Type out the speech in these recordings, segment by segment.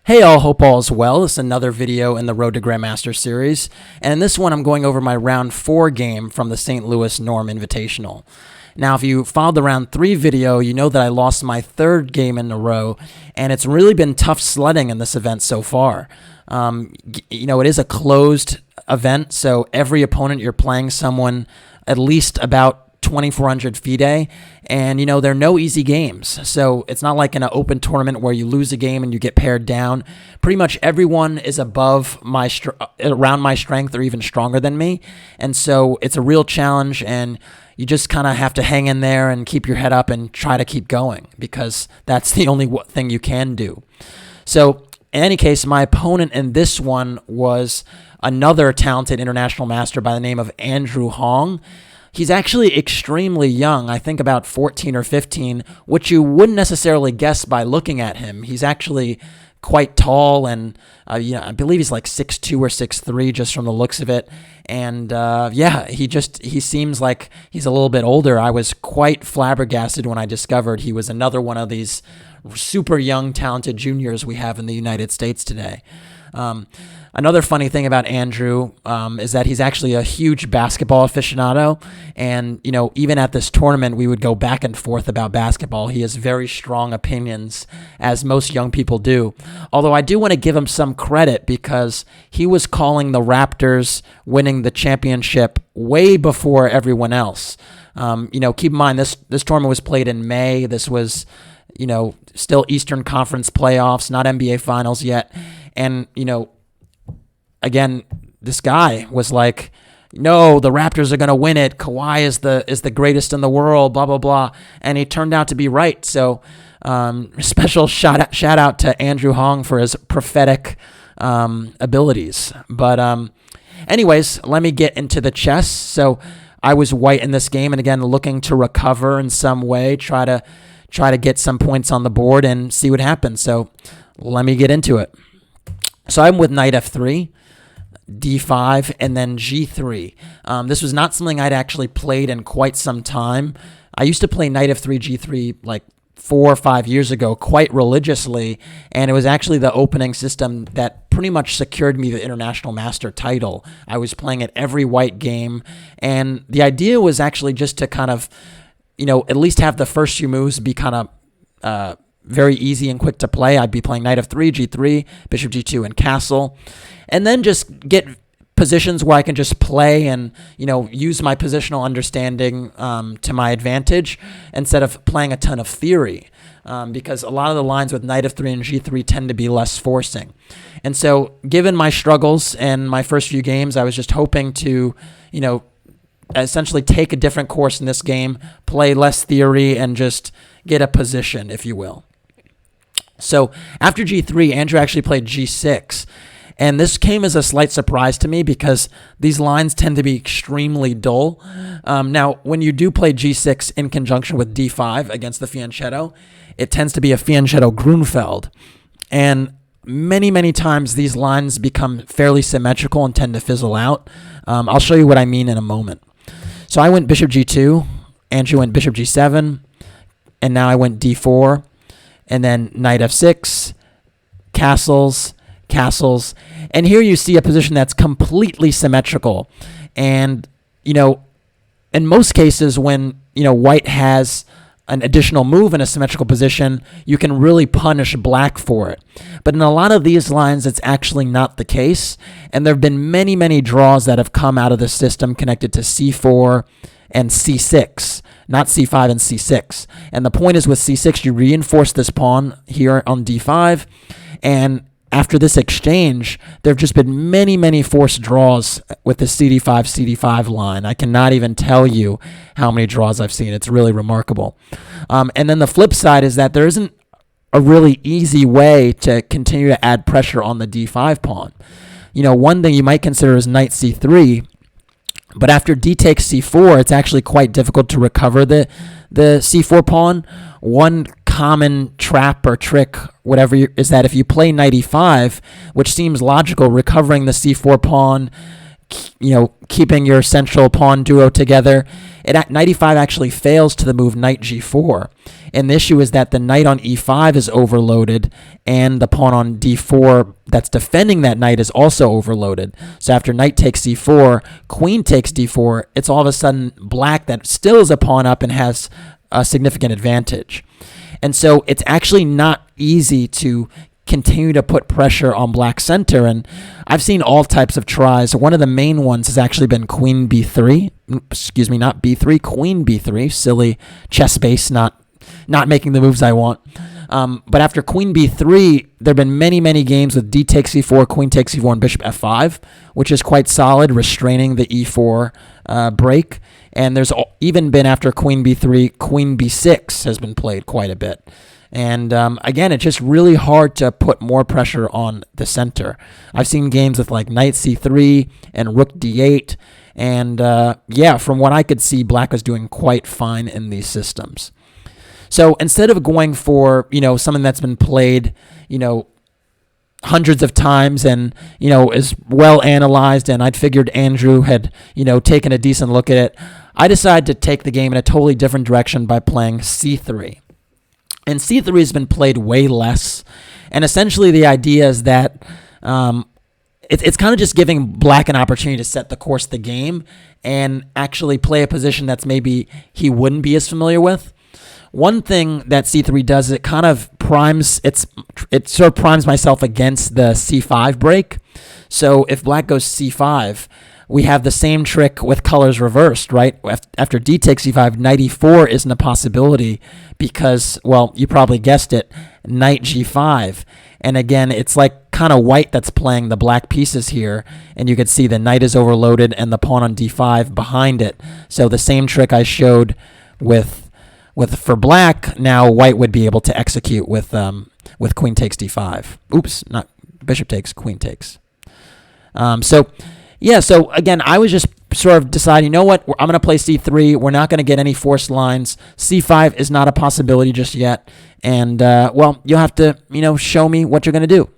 Hey all, hope all is well. This is another video in the Road to Grandmaster series, and in this one I'm going over my round 4 game from the St. Louis Norm Invitational. Now, if you followed the round 3 video, you know that I lost my 3rd game in a row, and it's really been tough sledding in this event so far. It is a closed event, so every opponent you're playing someone at least about 2,400 FIDE, and there are no easy games. So it's not like in an open tournament where you lose a game and you get paired down. Pretty much everyone is above around my strength or even stronger than me, and so it's a real challenge, and you just kind of have to hang in there and keep your head up and try to keep going, because that's the only thing you can do. So in any case, my opponent in this one was another talented international master by the name of Andrew Hong. He's actually extremely young, I think about 14 or 15, which you wouldn't necessarily guess by looking at him. He's actually quite tall, and I believe he's like 6'2 or 6'3 just from the looks of it. And he seems like he's a little bit older. I was quite flabbergasted when I discovered he was another one of these super young, talented juniors we have in the United States today. Another funny thing about Andrew is that he's actually a huge basketball aficionado, and even at this tournament we would go back and forth about basketball. He has very strong opinions, as most young people do, although I do want to give him some credit because he was calling the Raptors winning the championship way before everyone else. Keep in mind this tournament was played in May. This was still Eastern Conference playoffs, not NBA Finals yet, and again, this guy was like, no, the Raptors are going to win it. Kawhi is the greatest in the world, blah, blah, blah. And he turned out to be right. So special shout out to Andrew Hong for his prophetic abilities. But anyways, let me get into the chess. So I was white in this game, and again, looking to recover in some way, try to get some points on the board and see what happens. So let me get into it. So I'm with knight f3, d5, and then g3. This was not something I'd actually played in quite some time. I used to play knight f3, g3 like 4 or 5 years ago quite religiously, and it was actually the opening system that pretty much secured me the international master title. I was playing at every white game, and the idea was actually just to kind of, at least have the first few moves be kind of very easy and quick to play. I'd be playing knight f3, g3, bishop g2, and castle, and then just get positions where I can just play and use my positional understanding to my advantage instead of playing a ton of theory, because a lot of the lines with knight f3 and g3 tend to be less forcing. And so given my struggles and my first few games, I was just hoping to essentially take a different course in this game, play less theory, and just get a position, if you will. So after g3, Andrew actually played g6, and this came as a slight surprise to me because these lines tend to be extremely dull. Now, when you do play g6 in conjunction with d5 against the fianchetto, it tends to be a fianchetto-Grunfeld, and many, many times these lines become fairly symmetrical and tend to fizzle out. I'll show you what I mean in a moment. So I went bishop g2, Andrew went bishop g7, and now I went d4, and then knight f6, castles, and here you see a position that's completely symmetrical. And, in most cases when, white has an additional move in a symmetrical position, you can really punish black for it. But in a lot of these lines, it's actually not the case, and there have been many, many draws that have come out of the system connected to c4 and c6, not c5 and c6. And the point is, with c6, you reinforce this pawn here on d5, and after this exchange, there have just been many, many forced draws with the cd5 line. I cannot even tell you how many draws I've seen. It's really remarkable. And then the flip side is that there isn't a really easy way to continue to add pressure on the d5 pawn. One thing you might consider is knight c3, but after d takes c4, it's actually quite difficult to recover the c4 pawn. One common trap or trick, is that if you play knight e5, which seems logical, recovering the c4 pawn keeping your central pawn duo together. Knight e5 actually fails to the move knight g4. And the issue is that the knight on e5 is overloaded, and the pawn on d4 that's defending that knight is also overloaded. So after knight takes c4, queen takes d4, it's all of a sudden black that still is a pawn up and has a significant advantage. And so it's actually not easy to continue to put pressure on black center, and I've seen all types of tries. One of the main ones has actually been queen b3. Excuse me, not b3, queen b3. Silly chess base, not making the moves I want. But after queen b3, there have been many games with d takes e4, queen takes e4, and bishop f5, which is quite solid, restraining the e4 break. And there's even been, after queen b3, queen b6 has been played quite a bit. And again, it's just really hard to put more pressure on the center. I've seen games with like knight c3 and rook d8. And from what I could see, black was doing quite fine in these systems. So instead of going for, something that's been played, hundreds of times and, is well analyzed, and I'd figured Andrew had, taken a decent look at it, I decided to take the game in a totally different direction by playing c3. And c3 has been played way less. And essentially the idea is that it's kind of just giving black an opportunity to set the course of the game and actually play a position that's maybe he wouldn't be as familiar with. One thing that c3 does is it kind of primes, it sort of primes myself against the c5 break. So if black goes c5, we have the same trick with colors reversed, right? After d takes e5, knight e4 isn't a possibility because, well, you probably guessed it, knight g5. And again, it's like kind of white that's playing the black pieces here, and you can see the knight is overloaded and the pawn on d5 behind it. So the same trick I showed for black, now white would be able to execute with queen takes d5. Oops, not bishop takes, queen takes. So again, I was just sort of deciding, I'm going to play c3. We're not going to get any forced lines. c5 is not a possibility just yet. And, you'll have to, show me what you're going to do.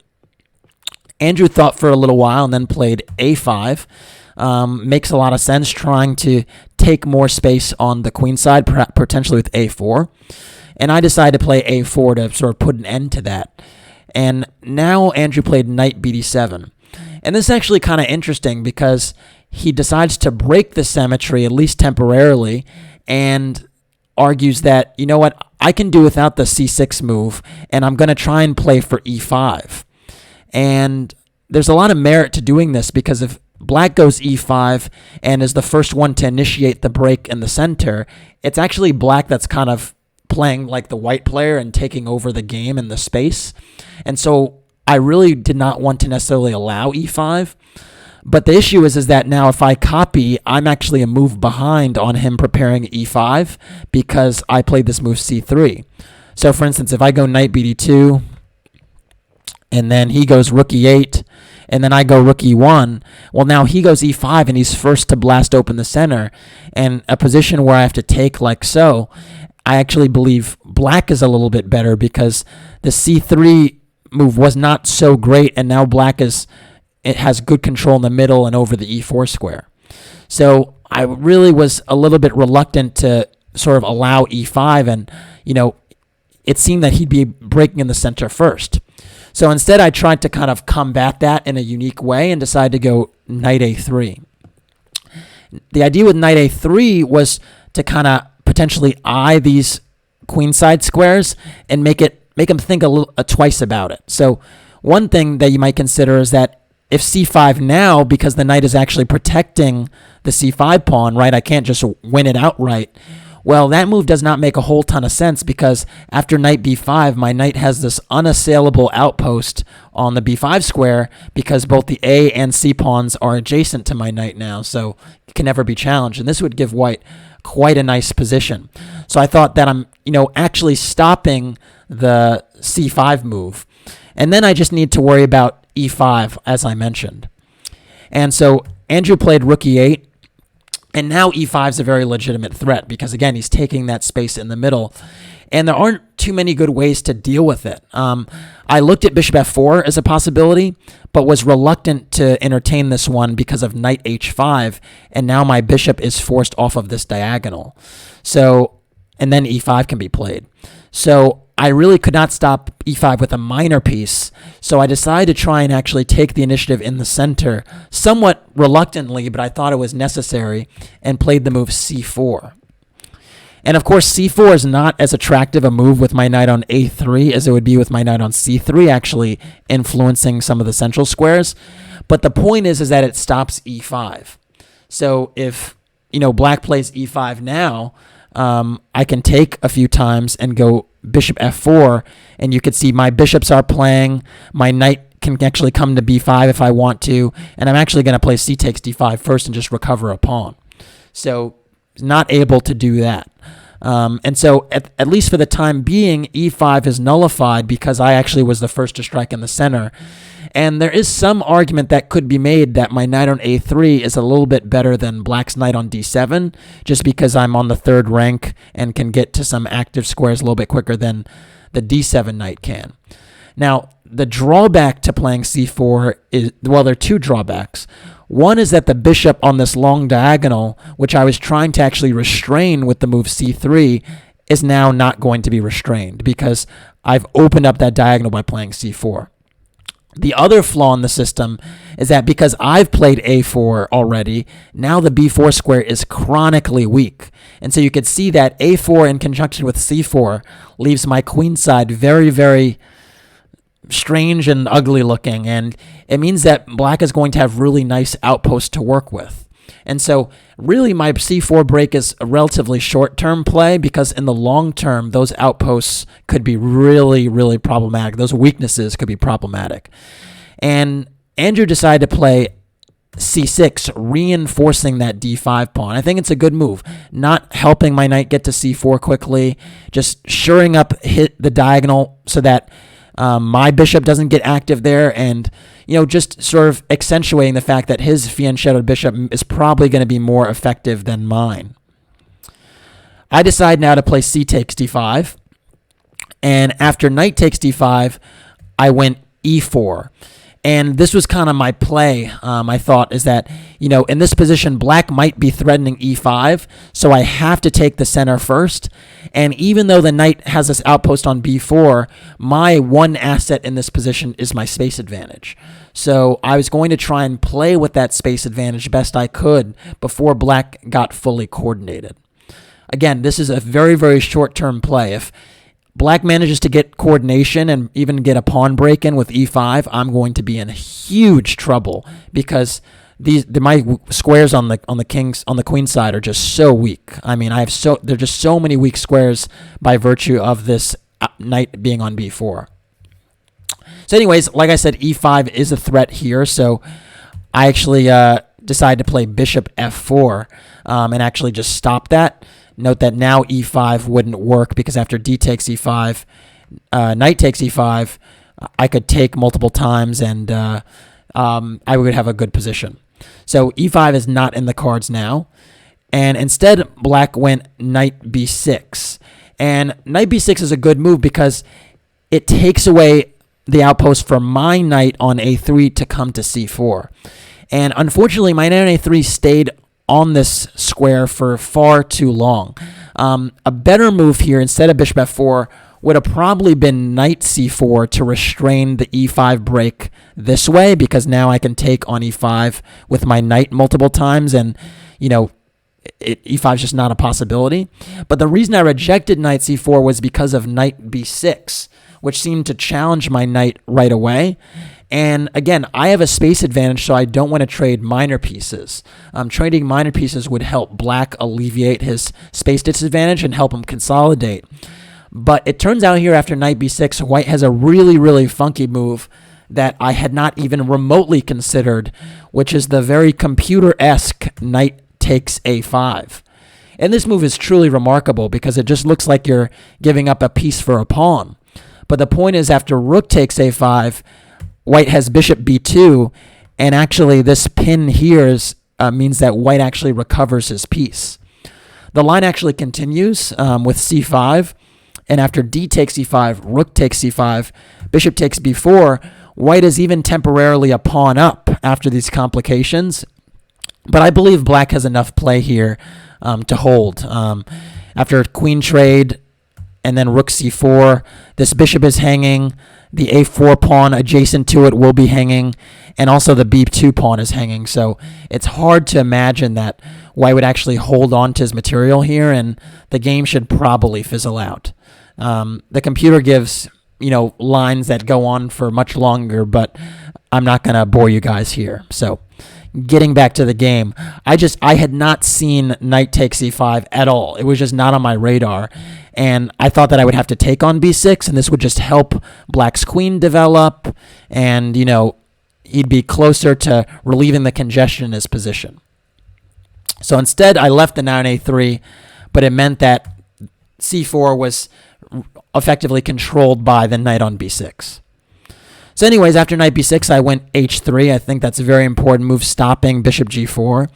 Andrew thought for a little while and then played a5. Makes a lot of sense, trying to take more space on the queen side, potentially with a4. And I decided to play a4 to sort of put an end to that. And now Andrew played knight bd7. And this is actually kind of interesting because he decides to break the symmetry, at least temporarily, and argues that, I can do without the c6 move, and I'm going to try and play for e5. And there's a lot of merit to doing this because if black goes e5 and is the first one to initiate the break in the center, it's actually black that's kind of playing like the white player and taking over the game and the space. And so I really did not want to necessarily allow e5. But the issue is that now if I copy, I'm actually a move behind on him preparing e5 because I played this move c3. So for instance, if I go knight bd2, and then he goes rook e8, and then I go rook e1, well, now he goes e5, and he's first to blast open the center. And a position where I have to take like so, I actually believe black is a little bit better because the c3 move was not so great, and now black has good control in the middle and over the e4 square. So I really was a little bit reluctant to sort of allow e5, and, it seemed that he'd be breaking in the center first. So instead, I tried to kind of combat that in a unique way and decided to go knight a3. The idea with knight a3 was to kind of potentially eye these queenside squares and make them think twice about it. So one thing that you might consider is that if c5 now, because the knight is actually protecting the c5 pawn, right, I can't just win it outright. Well, that move does not make a whole ton of sense because after knight b5, my knight has this unassailable outpost on the b5 square because both the a and c pawns are adjacent to my knight now, so it can never be challenged. And this would give white quite a nice position. So I thought that I'm, actually stopping the c5 move. And then I just need to worry about e5, as I mentioned. And so Andrew played rook e8. And now e5 is a very legitimate threat because, again, he's taking that space in the middle. and there aren't too many good ways to deal with it. I looked at bishop f4 as a possibility, but was reluctant to entertain this one because of knight h5, and now my bishop is forced off of this diagonal. So, and then e5 can be played. So I really could not stop e5 with a minor piece, so I decided to try and actually take the initiative in the center, somewhat reluctantly, but I thought it was necessary, and played the move c4. And of course, c4 is not as attractive a move with my knight on a3 as it would be with my knight on c3, actually influencing some of the central squares. But the point is that it stops e5. So if, black plays e5 now, I can take a few times and go bishop f4, and you can see my bishops are playing. My knight can actually come to b5 if I want to, and I'm actually going to play c takes d5 first and just recover a pawn. So not able to do that. And so at least for the time being, e5 is nullified because I actually was the first to strike in the center. And there is some argument that could be made that my knight on a3 is a little bit better than black's knight on d7, just because I'm on the third rank and can get to some active squares a little bit quicker than the d7 knight can. Now, the drawback to playing c4 is, well, there are two drawbacks. One is that the bishop on this long diagonal, which I was trying to actually restrain with the move c3, is now not going to be restrained because I've opened up that diagonal by playing c4. The other flaw in the system is that because I've played a4 already, now the b4 square is chronically weak. And so you could see that a4 in conjunction with c4 leaves my queen side very, very strange and ugly looking. And it means that black is going to have really nice outposts to work with. And so really my c4 break is a relatively short-term play because in the long term, those outposts could be really, really problematic. Those weaknesses could be problematic. And Andrew decided to play c6, reinforcing that d5 pawn. I think it's a good move. Not helping my knight get to c4 quickly, just shoring up the diagonal so that my bishop doesn't get active there, and just sort of accentuating the fact that his fianchettoed bishop is probably going to be more effective than mine. I decide now to play c takes d5, and after knight takes d5, I went e4. And this was kind of my play, I thought, is that, in this position, black might be threatening e5, so I have to take the center first. And even though the knight has this outpost on b4, my one asset in this position is my space advantage. So I was going to try and play with that space advantage best I could before black got fully coordinated. Again, this is a very, very short-term play. If black manages to get coordination and even get a pawn break in with e5, I'm going to be in huge trouble because my squares on the queen side are just so weak. I mean, there are just so many weak squares by virtue of this knight being on b4. So anyways, like I said, e5 is a threat here, so I actually decided to play bishop f4 and actually just stop that. Note that now e5 wouldn't work because after d takes e5, knight takes e5, I could take multiple times and I would have a good position. So e5 is not in the cards now. And instead, black went knight b6. And knight b6 is a good move because it takes away the outpost for my knight on a3 to come to c4. And unfortunately, my knight on a3 stayed on this square for far too long. A better move here, instead of bishop f4, would have probably been knight c4 to restrain the e5 break this way, because now I can take on e5 with my knight multiple times, and, e5 is just not a possibility. But the reason I rejected knight c4 was because of knight b6, which seemed to challenge my knight right away. And again, I have a space advantage, so I don't want to trade minor pieces. Trading minor pieces would help black alleviate his space disadvantage and help him consolidate. But it turns out here after knight b6, white has a really, really funky move that I had not even remotely considered, which is the very computer-esque knight takes a5. And this move is truly remarkable because it just looks like you're giving up a piece for a pawn. But the point is, after rook takes a5, white has bishop b2, and actually this pin here means that white actually recovers his piece. The line actually continues with c5, And after d takes e5, rook takes c5, bishop takes b4, white is even temporarily a pawn up after these complications. But I believe black has enough play here to hold. After queen trade and then rook c4, this bishop is hanging. The a4 pawn adjacent to it will be hanging. And also the b2 pawn is hanging. So it's hard to imagine that white would actually hold on to his material here, and the game should probably fizzle out. The computer gives, lines that go on for much longer, but I'm not going to bore you guys here. So getting back to the game, I had not seen knight takes e5 at all. It was just not on my radar. And I thought that I would have to take on b6, and this would just help black's queen develop, and, he'd be closer to relieving the congestion in his position. So instead, I left the knight on a3, but it meant that c4 was effectively controlled by the knight on b6. So anyways, after knight b6, I went h3. I think that's a very important move, stopping bishop g4.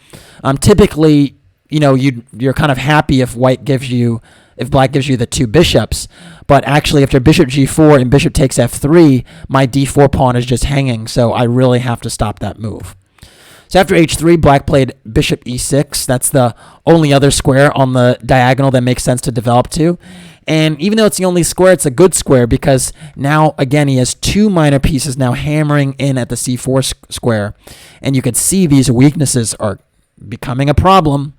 Typically, you're kind of happy if black gives you the two bishops, but actually after bishop g4 and bishop takes f3, my d4 pawn is just hanging, so I really have to stop that move. So after h3, black played bishop e6. That's the only other square on the diagonal that makes sense to develop to. And even though it's the only square, it's a good square because now, again, he has two minor pieces now hammering in at the c4 square. And you can see these weaknesses are becoming a problem.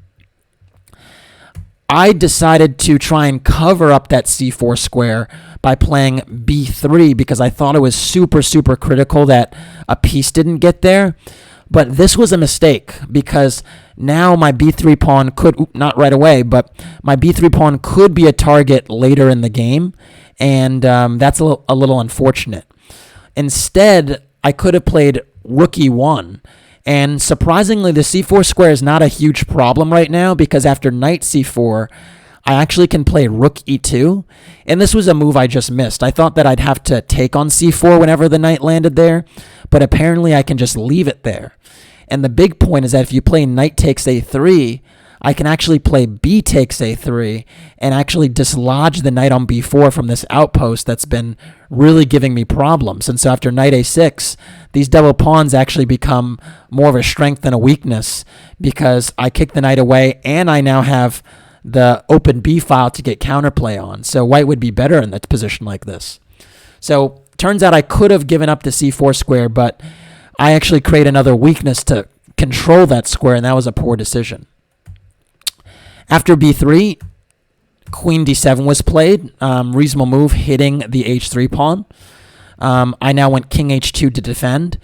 I decided to try and cover up that c4 square by playing b3 because I thought it was super, super critical that a piece didn't get there. But this was a mistake because now my b3 pawn could, not right away, but my b3 pawn could be a target later in the game, and that's a little unfortunate. Instead, I could have played rook e1, and surprisingly, the c4 square is not a huge problem right now because after knight c4, I actually can play rook e2, and this was a move I just missed. I thought that I'd have to take on c4 whenever the knight landed there, but apparently I can just leave it there. And the big point is that if you play knight takes a3, I can actually play b takes a3 and actually dislodge the knight on b4 from this outpost that's been really giving me problems. And so after knight a6, these double pawns actually become more of a strength than a weakness because I kick the knight away and I now have the open b file to get counterplay on. So white would be better in that position like this. So turns out I could have given up the c4 square, but I actually create another weakness to control that square, and that was a poor decision. After b3, queen d7 was played. Reasonable move, hitting the h3 pawn. I now went king h2 to defend.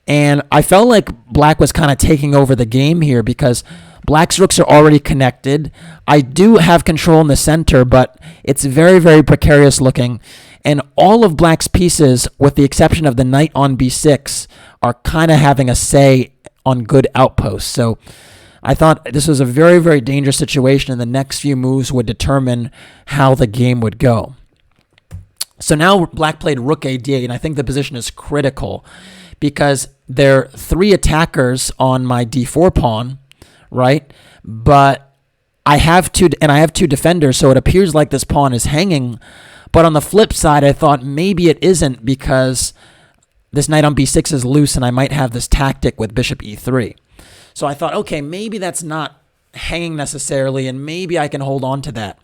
And I felt like black was kind of taking over the game here because black's rooks are already connected. I do have control in the center, but it's very, very precarious looking. And all of black's pieces, with the exception of the knight on b6, are kind of having a say on good outposts. So I thought this was a very, very dangerous situation, and the next few moves would determine how the game would go. So now black played rook a8, and I think the position is critical because there are three attackers on my d4 pawn, right? But I have two defenders, so it appears like this pawn is hanging. But on the flip side, I thought maybe it isn't because this knight on b6 is loose, and I might have this tactic with bishop e3. So I thought, okay, maybe that's not hanging necessarily, and maybe I can hold on to that.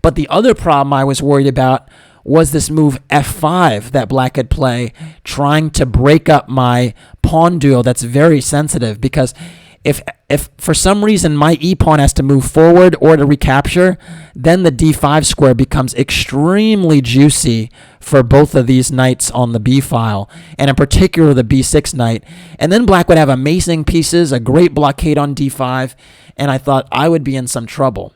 But the other problem I was worried about was this move f5 that black could play, trying to break up my pawn duo that's very sensitive, because if for some reason my e-pawn has to move forward or to recapture, then the d5 square becomes extremely juicy for both of these knights on the b file, and in particular the b6 knight. And then black would have amazing pieces, a great blockade on d5, and I thought I would be in some trouble.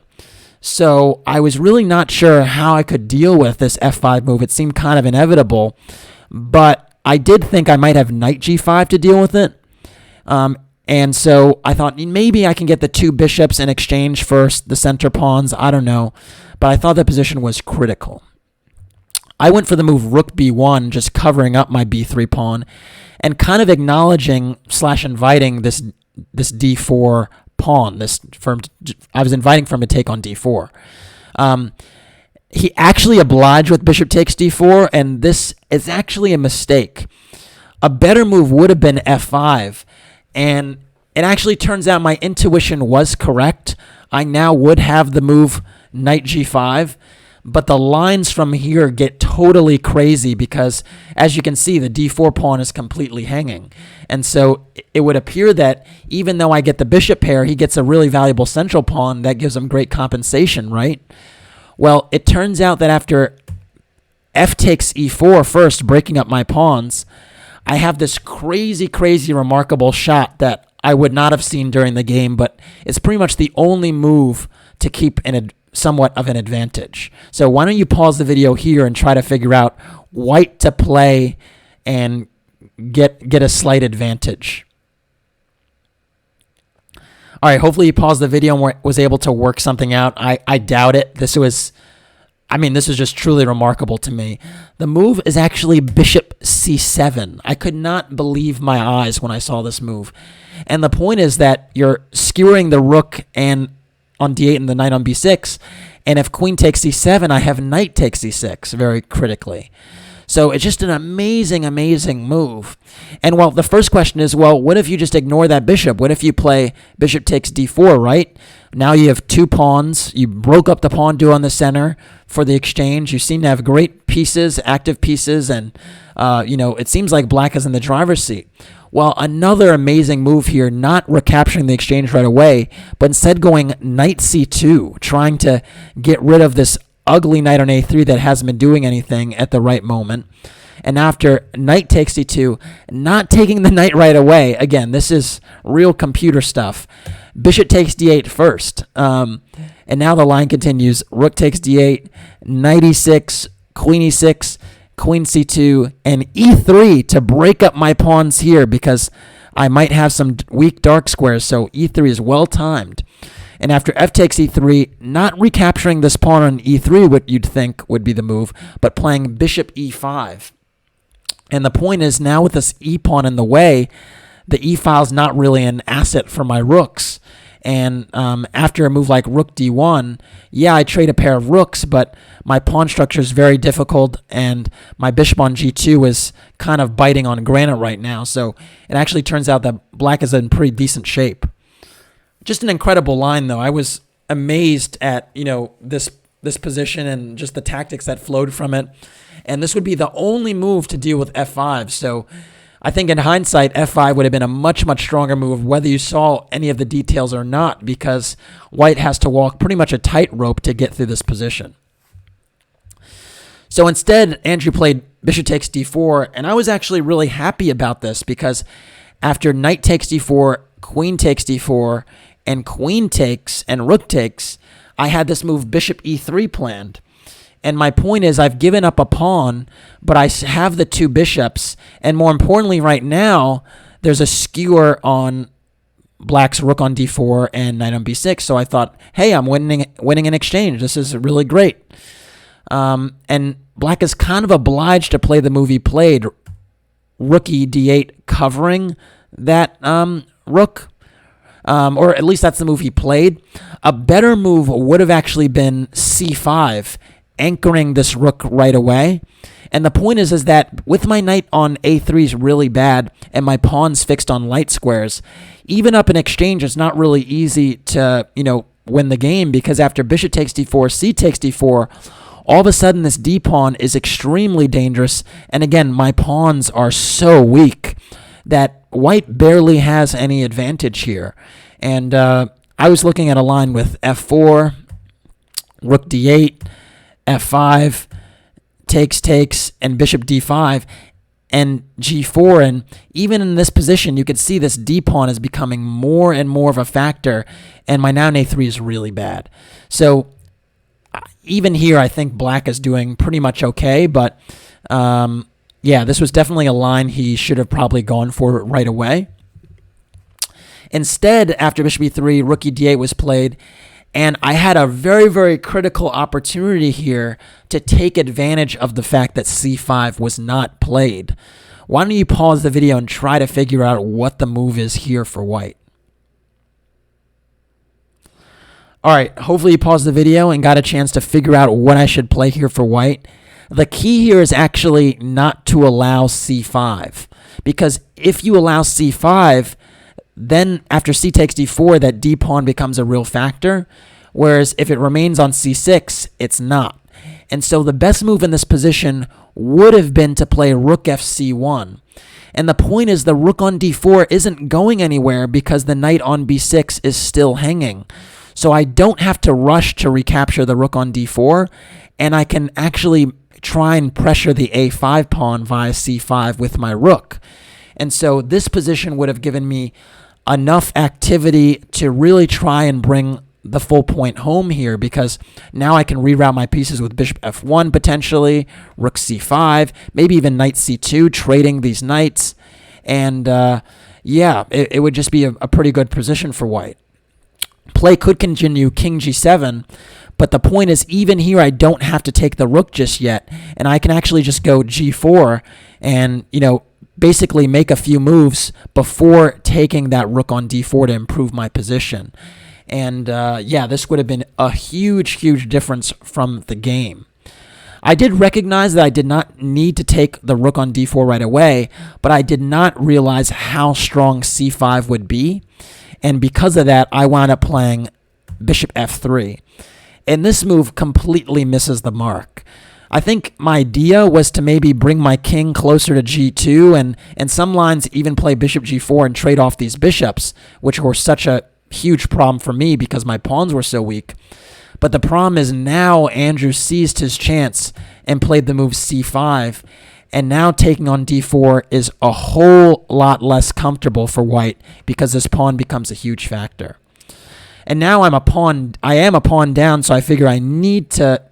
So I was really not sure how I could deal with this f5 move. It seemed kind of inevitable, but I did think I might have knight g5 to deal with it. And so I thought maybe I can get the two bishops in exchange for the center pawns. I don't know. But I thought the position was critical. I went for the move rook b1, just covering up my b3 pawn and kind of acknowledging / inviting this d4 pawn. I was inviting for him to take on d4. he actually obliged with bishop takes d4, and this is actually a mistake. A better move would have been f5, and it actually turns out my intuition was correct. I now would have the move knight g5, but the lines from here get totally crazy because, as you can see, the d4 pawn is completely hanging. And so it would appear that even though I get the bishop pair, he gets a really valuable central pawn that gives him great compensation, right? Well, it turns out that after f takes e4 first, breaking up my pawns, I have this crazy, crazy, remarkable shot that I would not have seen during the game, but it's pretty much the only move to keep somewhat of an advantage. So why don't you pause the video here and try to figure out white to play and get a slight advantage. All right, hopefully you paused the video and was able to work something out. I doubt it. This is just truly remarkable to me. The move is actually bishop c7. I could not believe my eyes when I saw this move. And the point is that you're skewering the rook and on d8 and the knight on b6. And if queen takes c7, I have knight takes c6 very critically. So it's just an amazing, amazing move. And well, the first question is, well, what if you just ignore that bishop? What if you play bishop takes d4, right? Now you have two pawns. You broke up the pawn duo in the center for the exchange. You seem to have great pieces, active pieces, and it seems like black is in the driver's seat. Well, another amazing move here, not recapturing the exchange right away, but instead going knight c2, trying to get rid of this ugly knight on a3 that hasn't been doing anything at the right moment. And after knight takes d2, not taking the knight right away. Again, this is real computer stuff. Bishop takes d8 first. And now the line continues. Rook takes d8, knight e6, queen e6, queen c2, and e3 to break up my pawns here because I might have some weak dark squares. So e3 is well timed. And after f takes e3, not recapturing this pawn on e3, what you'd think would be the move, but playing bishop e5. And the point is, now with this e pawn in the way, the e file is not really an asset for my rooks. And after a move like rook d1, yeah, I trade a pair of rooks, but my pawn structure is very difficult, and my bishop on g2 is kind of biting on granite right now. So it actually turns out that black is in pretty decent shape. Just an incredible line, though. I was amazed at this position and just the tactics that flowed from it. And this would be the only move to deal with f5. So I think in hindsight, f5 would have been a much, much stronger move, whether you saw any of the details or not, because white has to walk pretty much a tightrope to get through this position. So instead, Andrew played bishop takes d4, and I was actually really happy about this because after knight takes d4, queen takes d4, and queen takes and rook takes, I had this move bishop e3 planned. And my point is, I've given up a pawn, but I have the two bishops. And more importantly, right now, there's a skewer on black's rook on d4 and knight on b6. So I thought, hey, I'm winning an exchange. This is really great. And black is kind of obliged to play the move he played, rook e d8, covering that rook. Or at least that's the move he played. A better move would have actually been c5, anchoring this rook right away. And the point is that with my knight on a3 is really bad and my pawns fixed on light squares, even up an exchange, it's not really easy to, win the game, because after bishop takes d4, c takes d4, all of a sudden this d pawn is extremely dangerous. And again, my pawns are so weak that white barely has any advantage here. And I was looking at a line with f4, rook d8, f5, takes, and bishop d5, and g4. And even in this position, you could see this d pawn is becoming more and more of a factor, and my now a3 is really bad. So even here, I think black is doing pretty much okay, but yeah, this was definitely a line he should have probably gone for right away. Instead, after bishop e3, rook e d8 was played, and I had a very, very critical opportunity here to take advantage of the fact that c5 was not played. Why don't you pause the video and try to figure out what the move is here for white? All right, hopefully you paused the video and got a chance to figure out what I should play here for white. The key here is actually not to allow c5, because if you allow c5, then after c takes d4, that d pawn becomes a real factor, whereas if it remains on c6, it's not. And so the best move in this position would have been to play rook fc1. And the point is the rook on d4 isn't going anywhere because the knight on b6 is still hanging. So I don't have to rush to recapture the rook on d4, and I can actually try and pressure the a5 pawn via c5 with my rook. And so this position would have given me enough activity to really try and bring the full point home here, because now I can reroute my pieces with bishop f1 potentially, rook c5, maybe even knight c2, trading these knights. And yeah, it would just be a pretty good position for white. Play could continue king g7, but the point is, even here, I don't have to take the rook just yet, and I can actually just go g4 and, basically make a few moves before taking that rook on d4 to improve my position. And yeah, this would have been a huge, huge difference from the game. I did recognize that I did not need to take the rook on d4 right away, but I did not realize how strong c5 would be. And because of that, I wound up playing bishop f3. And this move completely misses the mark. I think my idea was to maybe bring my king closer to g2, and some lines even play bishop g4 and trade off these bishops, which were such a huge problem for me because my pawns were so weak. But the problem is now Andrew seized his chance and played the move c5, and now taking on d4 is a whole lot less comfortable for white because this pawn becomes a huge factor. And now I am a pawn down, so I figure I need to,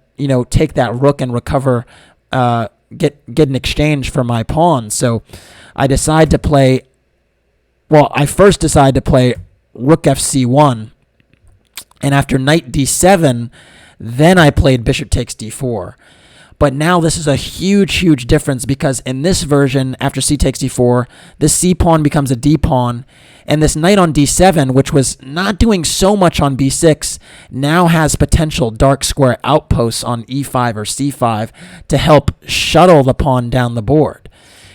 take that rook and recover, get an exchange for my pawn. So I decide to play, I first decide to play rook fc1, and after knight d7, then I played bishop takes d4. But now this is a huge, huge difference, because in this version, after c takes d4, this c pawn becomes a d pawn, and this knight on d7, which was not doing so much on b6, now has potential dark square outposts on e5 or c5 to help shuttle the pawn down the board.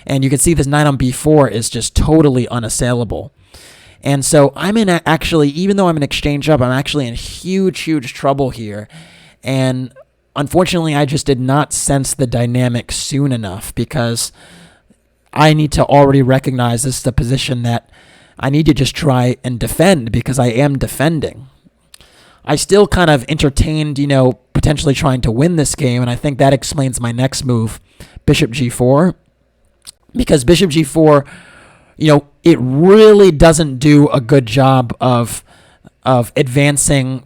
And you can see this knight on b4 is just totally unassailable. And so even though I'm in exchange up, I'm actually in huge, huge trouble here. And unfortunately, I just did not sense the dynamic soon enough, because I need to already recognize this is the position that I need to just try and defend, because I am defending. I still kind of entertained, potentially trying to win this game, and I think that explains my next move, bishop g4, because bishop g4, it really doesn't do a good job of advancing,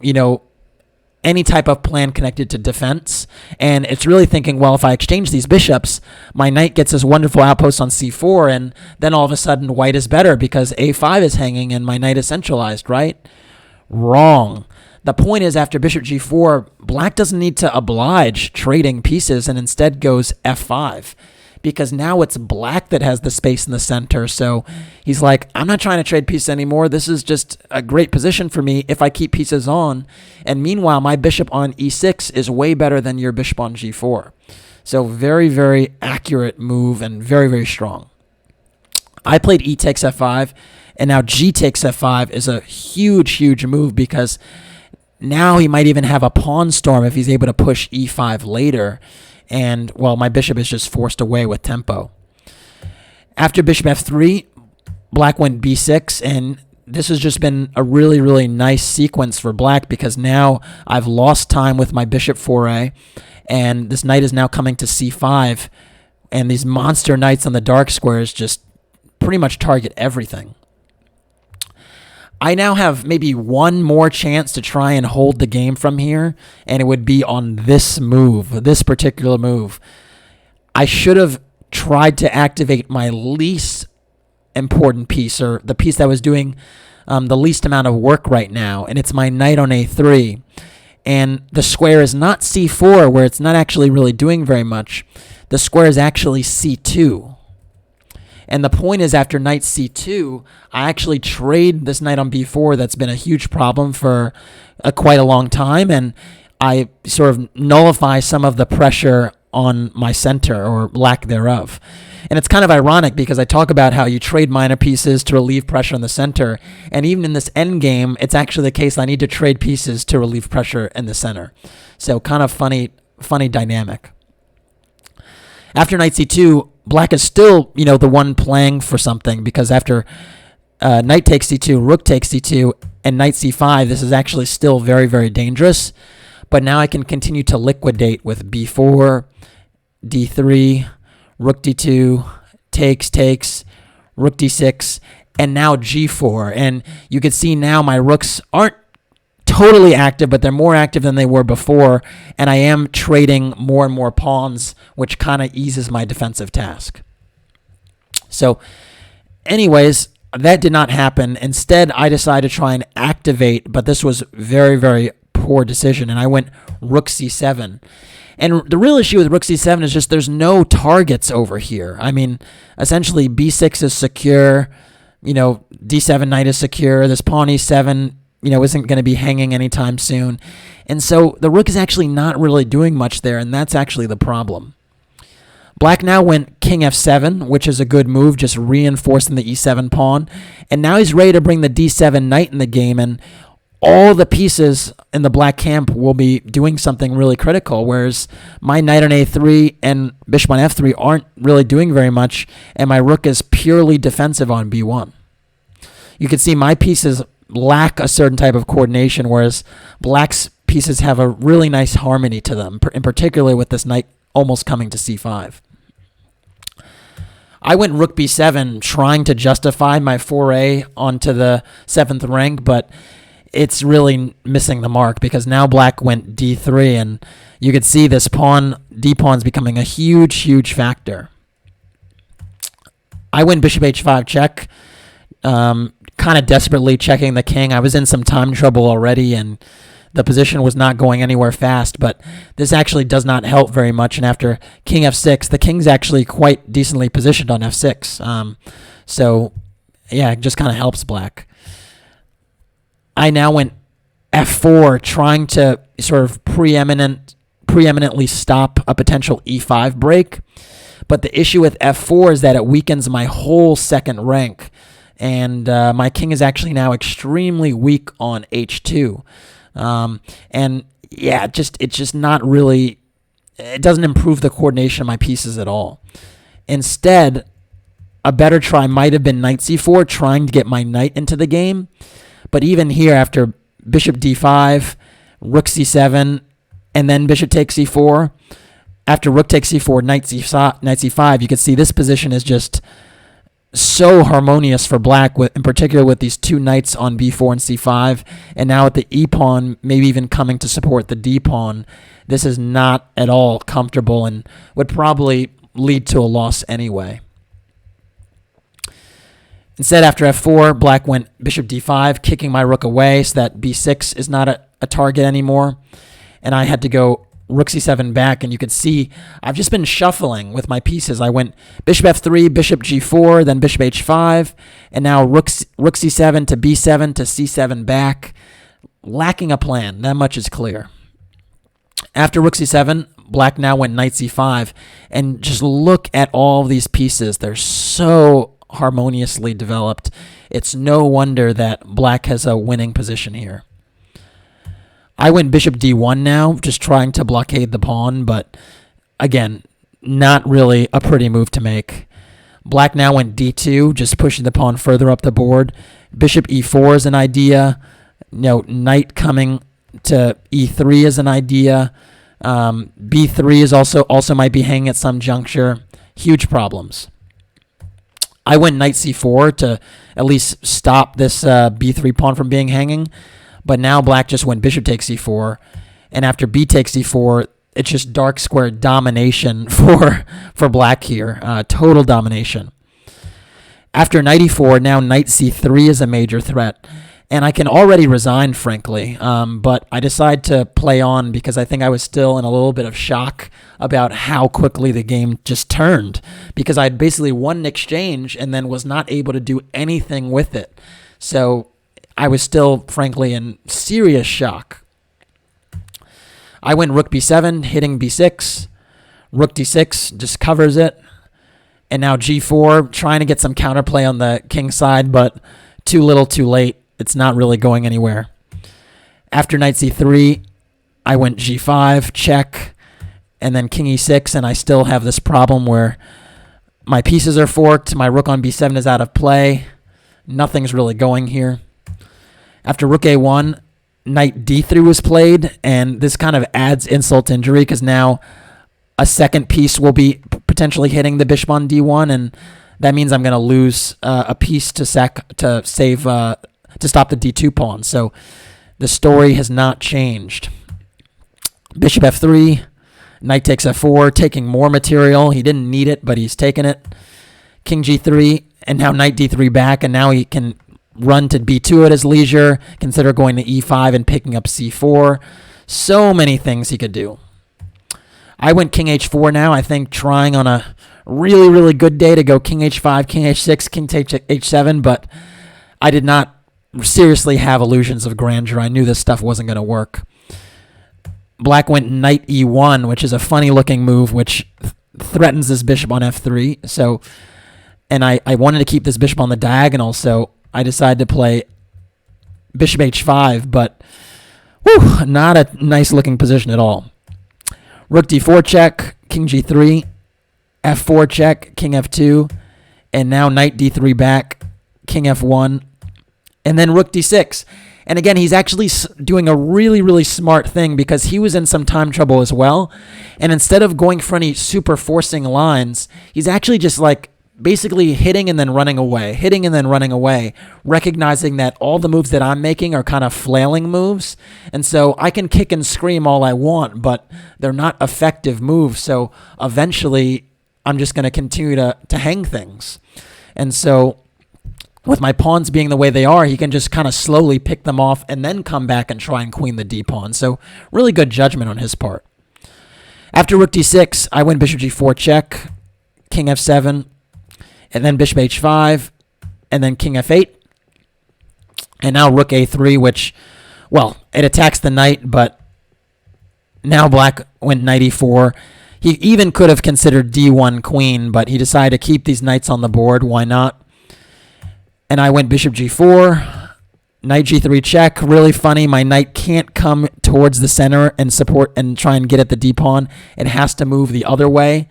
any type of plan connected to defense. And it's really thinking, well, if I exchange these bishops, my knight gets this wonderful outpost on c4, and then all of a sudden white is better because a5 is hanging and my knight is centralized, right? Wrong. The point is, after bishop g4, black doesn't need to oblige trading pieces and instead goes f5. Because now it's black that has the space in the center. So he's like, I'm not trying to trade pieces anymore. This is just a great position for me if I keep pieces on. And meanwhile, my bishop on e6 is way better than your bishop on g4. So very, very accurate move and very, very strong. I played e takes f5, and now g takes f5 is a huge, huge move, because now he might even have a pawn storm if he's able to push e5 later. And, my bishop is just forced away with tempo. After bishop f3, black went b6, and this has just been a really, really nice sequence for black, because now I've lost time with my bishop foray, and this knight is now coming to c5, and these monster knights on the dark squares just pretty much target everything. I now have maybe one more chance to try and hold the game from here, and it would be on this move, this particular move. I should have tried to activate my least important piece, or the piece that was doing the least amount of work right now, and it's my knight on a3. And the square is not c4, where it's not actually really doing very much. The square is actually c2. And the point is, after knight c2, I actually trade this knight on b4 that's been a huge problem for quite a long time, and I sort of nullify some of the pressure on my center, or lack thereof. And it's kind of ironic because I talk about how you trade minor pieces to relieve pressure on the center, and even in this endgame, it's actually the case I need to trade pieces to relieve pressure in the center. So kind of funny dynamic. After knight c2, black is still, the one playing for something, because after knight takes c2, rook takes c2, and knight c5, this is actually still very, very dangerous. But now I can continue to liquidate with b4, d3, rook d2, takes, rook d6, and now g4. And you can see now my rooks aren't totally active, but they're more active than they were before, and I am trading more and more pawns, which kind of eases my defensive task. So anyways, that did not happen. Instead, I decided to try and activate, but this was very, very poor decision, and I went rook c7. And the real issue with rook c7 is just there's no targets over here. I mean, essentially b6 is secure, d7 knight is secure, this pawn e7, isn't going to be hanging anytime soon. And so the rook is actually not really doing much there, and that's actually the problem. Black now went king f7, which is a good move, just reinforcing the e7 pawn. And now he's ready to bring the d7 knight in the game, and all the pieces in the black camp will be doing something really critical, whereas my knight on a3 and bishop on f3 aren't really doing very much, and my rook is purely defensive on b1. You can see my pieces lack a certain type of coordination, whereas black's pieces have a really nice harmony to them, in particular with this knight almost coming to c5. I went rook b7 trying to justify my foray onto the 7th rank, but it's really missing the mark because now black went d3, and you could see this d-pawn's becoming a huge, huge factor. I went bishop h5 check, kind of desperately checking the king. I was in some time trouble already, and the position was not going anywhere fast, but this actually does not help very much, and after king f6, the king's actually quite decently positioned on f6. So, yeah, it just kind of helps black. I now went f4, trying to sort of preeminently stop a potential e5 break. But the issue with f4 is that it weakens my whole second rank. And my king is actually now extremely weak on h2. And yeah, it's just not really, it doesn't improve the coordination of my pieces at all. Instead, a better try might have been knight c4, trying to get my knight into the game. But even here, after bishop d5, rook c7, and then bishop takes c4, after rook takes c4, knight c5, you can see this position is just so harmonious for black, in particular with these two knights on b4 and c5, and now with the e-pawn maybe even coming to support the d-pawn. This is not at all comfortable and would probably lead to a loss anyway. Instead, after f4, black went bishop d5, kicking my rook away so that b6 is not a target anymore. And I had to go rook c7 back, and you can see I've just been shuffling with my pieces. I went bishop f3, bishop g4, then bishop h5, and now rook c7 to b7 to c7 back, lacking a plan. That much is clear. After rook c7, black now went knight c5, and just look at all these pieces. They're so harmoniously developed. It's no wonder that black has a winning position here. I went bishop d1 now, just trying to blockade the pawn, but again, not really a pretty move to make. Black now went d2, just pushing the pawn further up the board. Bishop e4 is an idea. Knight coming to e3 is an idea. b3 is also might be hanging at some juncture. Huge problems. I went knight c4 to at least stop this b3 pawn from being hanging, but now black just went bishop takes c4, and after b takes c4, it's just dark square domination for black here, total domination. After knight e4, now knight c3 is a major threat, and I can already resign, frankly. But I decided to play on because I think I was still in a little bit of shock about how quickly the game just turned, because I had basically won an exchange and then was not able to do anything with it. So I was still, frankly, in serious shock. I went rook b7, hitting b6. Rook d6 just covers it. And now g4, trying to get some counterplay on the king side, but too little, too late. It's not really going anywhere. After knight c3, I went g5, check, and then king e6, and I still have this problem where my pieces are forked, my rook on b7 is out of play. Nothing's really going here. After rook a1, knight d3 was played, and this kind of adds insult to injury because now a second piece will be potentially hitting the bishop on d1, and that means I'm going to lose a piece to stop the d2 pawn. So the story has not changed. Bishop f3, knight takes f4, taking more material. He didn't need it, but he's taken it. King g3, and now knight d3 back, and now he can run to b2 at his leisure, consider going to e5 and picking up c4. So many things he could do. I went king h4 now, I think trying on a really, really good day to go king h5, king h6, king takes h7, but I did not seriously have illusions of grandeur. I knew this stuff wasn't going to work. Black went knight e1, which is a funny-looking move, which threatens this bishop on f3. So, and I wanted to keep this bishop on the diagonal, so I decided to play bishop h5, but not a nice-looking position at all. Rook d4 check, king g3, f4 check, king f2, and now knight d3 back, king f1, and then rook d6. And again, he's actually doing a really, really smart thing because he was in some time trouble as well. And instead of going for any super forcing lines, he's actually just like basically hitting and then running away, recognizing that all the moves that I'm making are kind of flailing moves. And so I can kick and scream all I want, but they're not effective moves. So eventually I'm just going to continue to hang things. And so with my pawns being the way they are, he can just kind of slowly pick them off and then come back and try and queen the d pawn. So really good judgment on his part. After rook d6, I win bishop g4 check, king f7, and then bishop h5, and then king f8. And now rook a3, which, well, it attacks the knight, but now black went knight e4. He even could have considered d1 queen, but he decided to keep these knights on the board. Why not? And I went bishop g4, knight g3 check. Really funny. My knight can't come towards the center and support and try and get at the d pawn. It has to move the other way.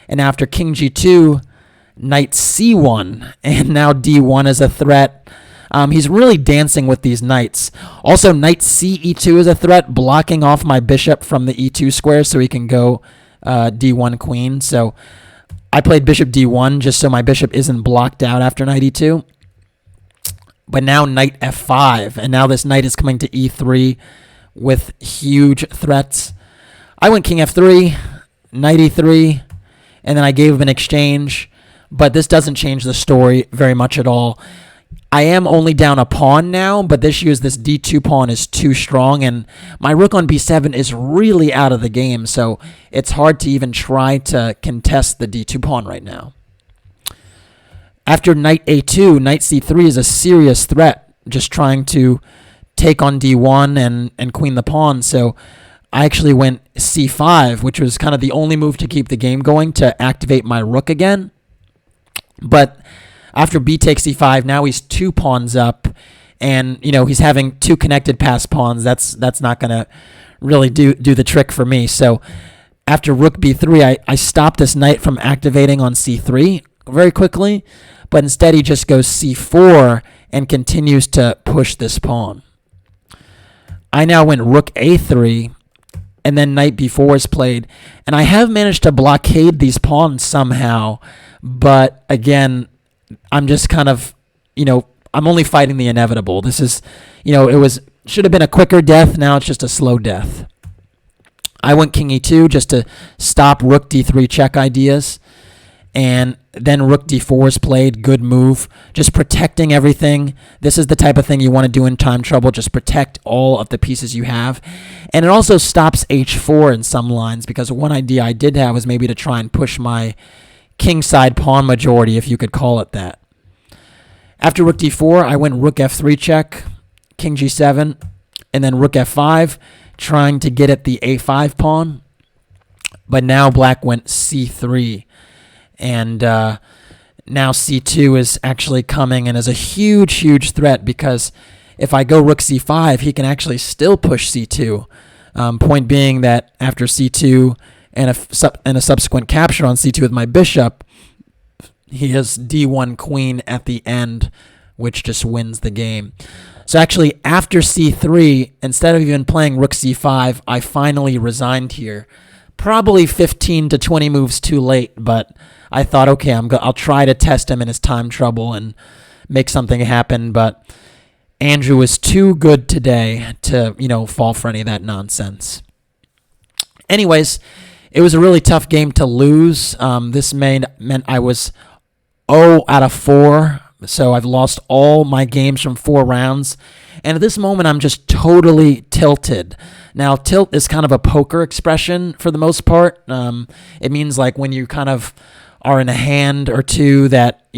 And after king g2, knight c1, and now d1 is a threat. He's really dancing with these knights. Also, knight ce2 is a threat, blocking off my bishop from the e2 square so he can go d1 queen. So I played bishop d1 just so my bishop isn't blocked out after knight e2. But now knight f5, and now this knight is coming to e3 with huge threats. I went king f3, knight e3, and then I gave him an exchange. But this doesn't change the story very much at all. I am only down a pawn now, but this issue is this d2 pawn is too strong, and my rook on b7 is really out of the game, so it's hard to even try to contest the d2 pawn right now. After knight a2, knight c3 is a serious threat, just trying to take on d1 and queen the pawn, so I actually went c5, which was kind of the only move to keep the game going to activate my rook again. But after b takes c5, now he's 2 pawns up, and he's having 2 connected passed pawns. That's not going to really do the trick for me. So after rook b3, I stopped this knight from activating on c3 very quickly, but instead he just goes c4 and continues to push this pawn. I now went rook a3, and then knight b4 is played, and I have managed to blockade these pawns somehow. But again, I'm just kind of, I'm only fighting the inevitable. This is, should have been a quicker death. Now it's just a slow death. I went king e2 just to stop rook d3 check ideas. And then rook d4 is played. Good move. Just protecting everything. This is the type of thing you want to do in time trouble. Just protect all of the pieces you have. And it also stops h4 in some lines, because one idea I did have was maybe to try and push my kingside pawn majority, if you could call it that. After rook d4, I went rook f3 check, king g7, and then rook f5, trying to get at the a5 pawn. But now black went c3. And now c2 is actually coming and is a huge, huge threat, because if I go rook c5, he can actually still push c2. Point being that after c2 and a subsequent capture on c2 with my bishop, he has d1 queen at the end, which just wins the game. So actually, after c3, instead of even playing rook c5, I finally resigned here. Probably 15 to 20 moves too late, but I thought, okay, I'll try to test him in his time trouble and make something happen. But Andrew was too good today to, fall for any of that nonsense. Anyways, it was a really tough game to lose. This meant I was 0 out of 4, so I've lost all my games from 4 rounds. And at this moment, I'm just totally tilted. Now, tilt is kind of a poker expression for the most part. It means like when you kind of are in a hand or two that,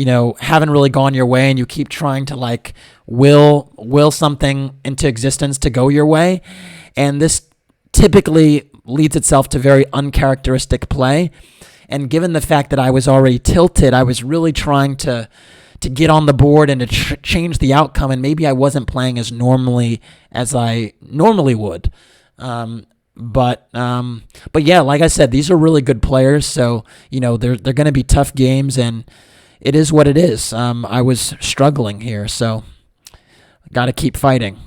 haven't really gone your way, and you keep trying to like will something into existence to go your way. And this typically leads itself to very uncharacteristic play. And given the fact that I was already tilted, I was really trying to get on the board and to change the outcome, and maybe I wasn't playing as normally as I normally would. But yeah, like I said, these are really good players, so they're going to be tough games, and it is what it is. I was struggling here, so got to keep fighting.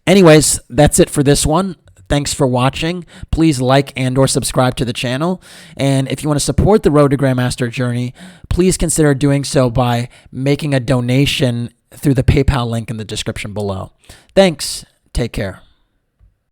Anyways, that's it for this one. Thanks for watching. Please like and or subscribe to the channel. And if you want to support the Road to Grandmaster journey, please consider doing so by making a donation through the PayPal link in the description below. Thanks. Take care.